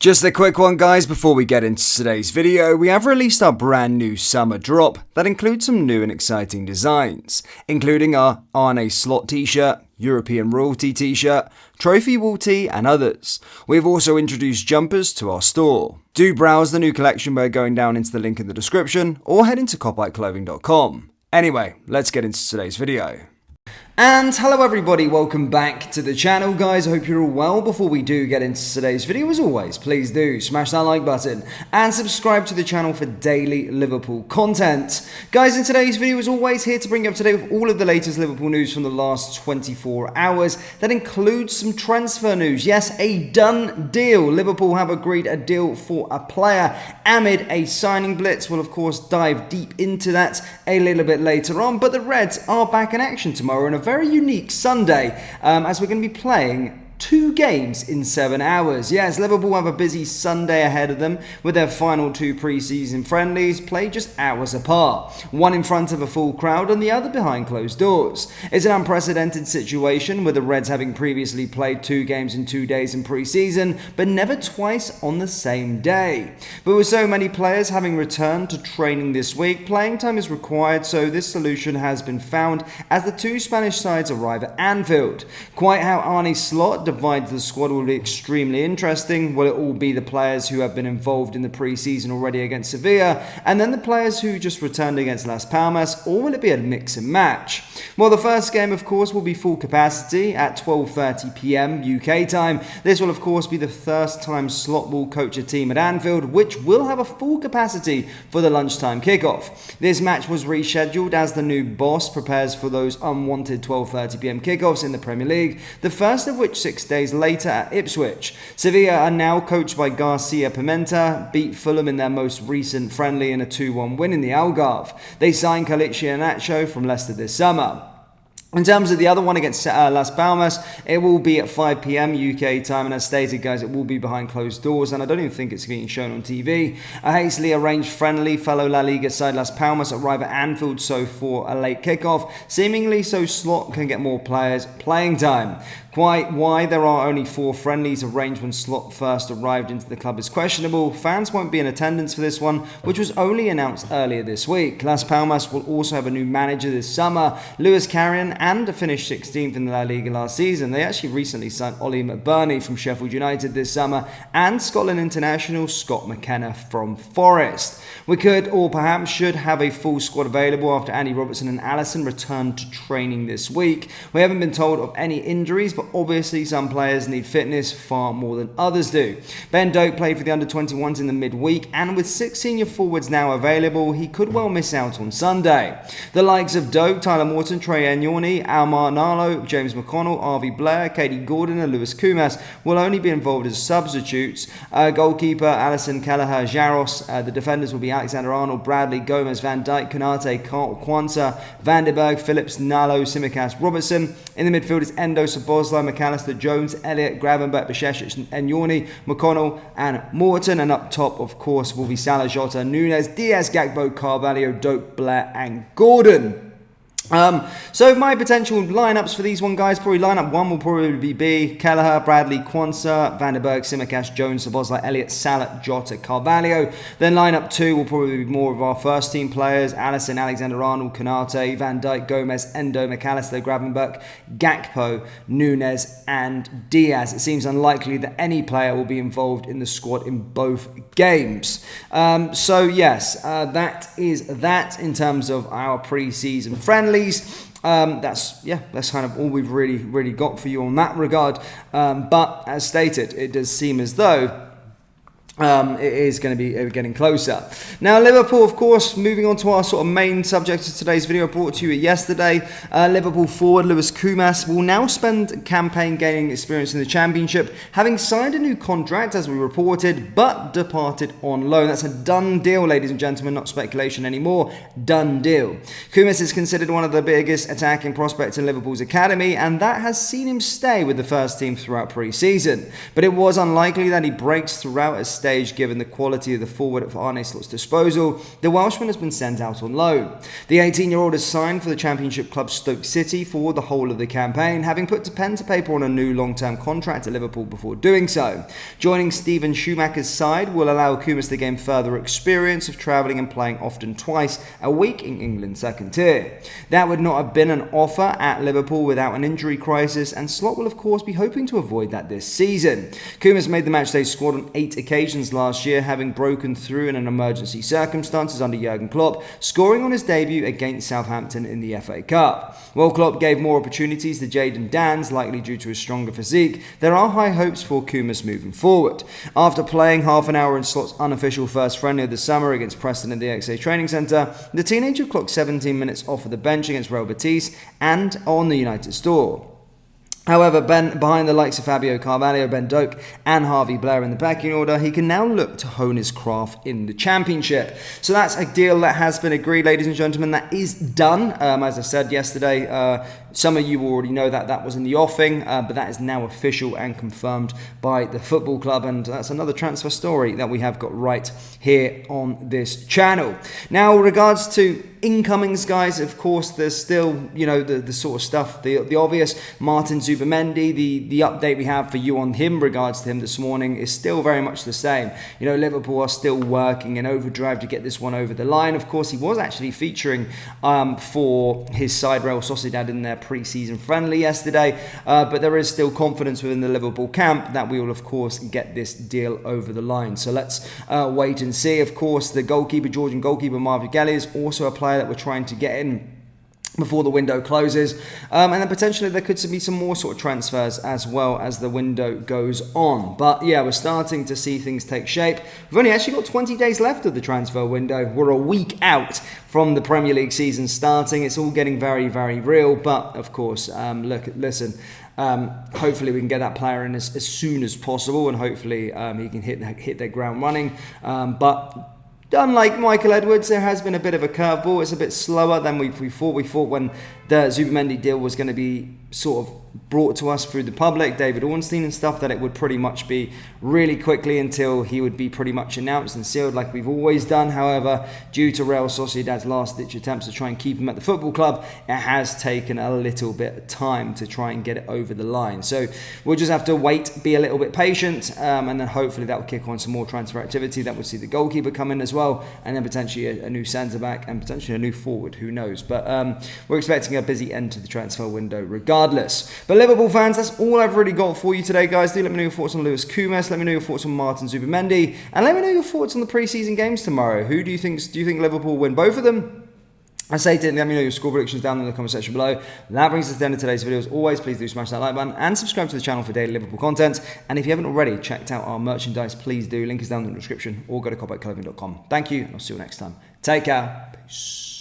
Just a quick one, guys, before we get into today's video. We have released our brand new summer drop that includes some new and exciting designs, including our Arne Slot t-shirt, European Royalty t-shirt, Trophy Wall tee and others. We've also introduced jumpers to our store. Do browse the new collection by going down into the link in the description or head into copyclothing.com. Anyway, let's get into today's video. And hello everybody, welcome back to the channel, guys. I hope you're all well. Before we do get into today's video, as always, please do smash that like button and subscribe to the channel for daily Liverpool content. Guys, in today's video, as always, here to bring you up to date with all of the latest Liverpool news from the last 24 hours. That includes some transfer news. Yes, a done deal. Liverpool have agreed a deal for a player amid a signing blitz. We'll, of course, dive deep into that a little bit later on. But the Reds are back in action tomorrow on a very unique Sunday, as we're going to be playing 2 games in 7 hours. Yes, Liverpool have a busy Sunday ahead of them with their final 2 pre-season friendlies played just hours apart. One in front of a full crowd and the other behind closed doors. It's an unprecedented situation with the Reds having previously played 2 games in 2 days in pre-season, but never twice on the same day. But with so many players having returned to training this week, playing time is required, so this solution has been found as the 2 Spanish sides arrive at Anfield. Quite how Arne Slot divides the squad will be extremely interesting. Will it all be the players who have been involved in the pre-season already against Sevilla, and then the players who just returned against Las Palmas, or will it be a mix and match? Well, the first game, of course, will be full capacity at 12:30 PM UK time. This will, of course, be the first time Slot will coach a team at Anfield, which will have a full capacity for the lunchtime kickoff. This match was rescheduled as the new boss prepares for those unwanted 12:30 PM kickoffs in the Premier League, the first of which 6 days later at Ipswich. Sevilla are now coached by Garcia Pimenta, beat Fulham in their most recent friendly in a 2-1 win in the Algarve. They signed Kalichi Iheanacho from Leicester this summer. In terms of the other one against Las Palmas, it will be at 5 PM UK time, and as stated, guys, it will be behind closed doors, and I don't even think it's being shown on TV. A hastily arranged friendly, fellow La Liga side Las Palmas arrive at Anfield so for a late kickoff, seemingly so Slot can get more players playing time. Quite why there are only 4 friendlies arranged when Slot first arrived into the club is questionable. Fans won't be in attendance for this one, which was only announced earlier this week. Las Palmas will also have a new manager this summer, Lewis Carrion, and finished 16th in the La Liga last season. They actually recently signed Ollie McBurney from Sheffield United this summer, and Scotland international Scott McKenna from Forest. We could, or perhaps should, have a full squad available after Andy Robertson and Alisson return to training this week. We haven't been told of any injuries, but obviously some players need fitness far more than others do. Ben Doak played for the under-21s in the midweek, and with 6 senior forwards now available, he could well miss out on Sunday. The likes of Doak, Tyler Morton, Trey Enyoni, Almar Narlo, James McConnell, Arvie Blair, Katie Gordon and Lewis Kumas will only be involved as substitutes. Goalkeeper Alisson, Kelleher, Jaros. The defenders will be Alexander-Arnold, Bradley, Gomez, Van Dijk, Konate, Kwanzaa, Van den Berg, Phillips, Nalo, Simicast, Robertson. In the midfield is Endo, Szoboszlai, McAllister, Jones, Elliott, Gravenberch, Basheshic, Enyoni, McConnell and Morton. And up top, of course, will be Salah, Jota, Nunes, Diaz, Gakpo, Carvalho, Doak, Blair and Gordon. So my potential lineups for these guys, probably lineup 1 will probably be Kelleher, Bradley, Kwanzaa, Van den Berg, Simicast, Jones, Szoboszlai, Elliott, Salah, Jota, Carvalho. Then lineup 2 will probably be more of our first team players, Alisson, Alexander-Arnold, Konate, Van Dijk, Gomez, Endo, McAllister, Gravenberch, Gakpo, Nunes and Diaz. It seems unlikely that any player will be involved in the squad in both games. So yes, that is that in terms of our pre-season friendly. That's kind of all we've really got for you on that regard. But as stated, it does seem as though it is going to be getting closer. Now, Liverpool, of course, moving on to our sort of main subject of today's video, brought to you yesterday. Liverpool forward Lewis Kumas will now spend campaign gaining experience in the Championship, having signed a new contract, as we reported, but departed on loan. That's a done deal, ladies and gentlemen, not speculation anymore. Done deal. Kumas is considered one of the biggest attacking prospects in Liverpool's academy, and that has seen him stay with the first team throughout pre-season. But it was unlikely that he breaks throughout a stage stage given the quality of the forward at Arne Slot's disposal, the Welshman has been sent out on loan. The 18-year-old has signed for the Championship club Stoke City for the whole of the campaign, having put pen to paper on a new long-term contract at Liverpool before doing so. Joining Steven Schumacher's side will allow Kumas to gain further experience of travelling and playing often twice a week in England's second tier. That would not have been an offer at Liverpool without an injury crisis, and Slot will of course be hoping to avoid that this season. Kumas made the matchday squad on 8 occasions last year, having broken through in an emergency circumstances under Jurgen Klopp, scoring on his debut against Southampton in the FA Cup. While Klopp gave more opportunities to Jadon Dans, likely due to his stronger physique, there are high hopes for Kumas moving forward. After playing half an hour in Slot's unofficial first friendly of the summer against Preston in the XA training centre, the teenager clocked 17 minutes off of the bench against Real Betis and on the United store. However, behind the likes of Fabio Carvalho, Ben Doak and Harvey Blair in the pecking order, he can now look to hone his craft in the Championship. So that's a deal that has been agreed, ladies and gentlemen. That is done. As I said yesterday, some of you already know that was in the offing, but that is now official and confirmed by the football club, and that's another transfer story that we have got right here on this channel. Now, in regards to incomings, guys, of course, there's still, the sort of stuff, the obvious. Martin Zubimendi, the update we have for you on him, regards to him this morning, is still very much the same. Liverpool are still working in overdrive to get this one over the line. Of course, he was actually featuring for his side, Real Sociedad, in their pre-season friendly yesterday, but there is still confidence within the Liverpool camp that we will, of course, get this deal over the line. So let's wait and see. Of course, the Georgian goalkeeper Marvin Gelly is also a player that we're trying to get in before the window closes, and then potentially there could be some more sort of transfers as well as the window goes on. But yeah, we're starting to see things take shape. We've only actually got 20 days left of the transfer window. We're a week out from the Premier League season starting. It's all getting very, very real, but of course, hopefully we can get that player in as soon as possible, and hopefully he can hit their ground running. But unlike Michael Edwards, there has been a bit of a curveball. It's a bit slower than we thought. We thought when the Zubimendi deal was going to be sort of brought to us through the public, David Ornstein and stuff, that it would pretty much be really quickly until he would be pretty much announced and sealed like we've always done. However, due to Real Sociedad's last-ditch attempts to try and keep him at the football club, it has taken a little bit of time to try and get it over the line. So we'll just have to wait, be a little bit patient, and then hopefully that will kick on some more transfer activity. That will see the goalkeeper come in as well, and then potentially a new centre-back and potentially a new forward, who knows. But we're expecting a busy end to the transfer window regardless. But Liverpool fans, that's all I've really got for you today, guys. Do let me know your thoughts on Lewis Kumas. Let me know your thoughts on Martin Zubimendi, and let me know your thoughts on the pre-season games tomorrow. Who do you think Liverpool win both of them? I say let me know your score predictions down in the comment section below. That brings us to the end of today's video. As always, please do smash that like button and subscribe to the channel for daily Liverpool content. And if you haven't already checked out our merchandise, please do. Link is down in the description, or go to copyclothing.com. Thank you, and I'll see you next time. Take care. Peace.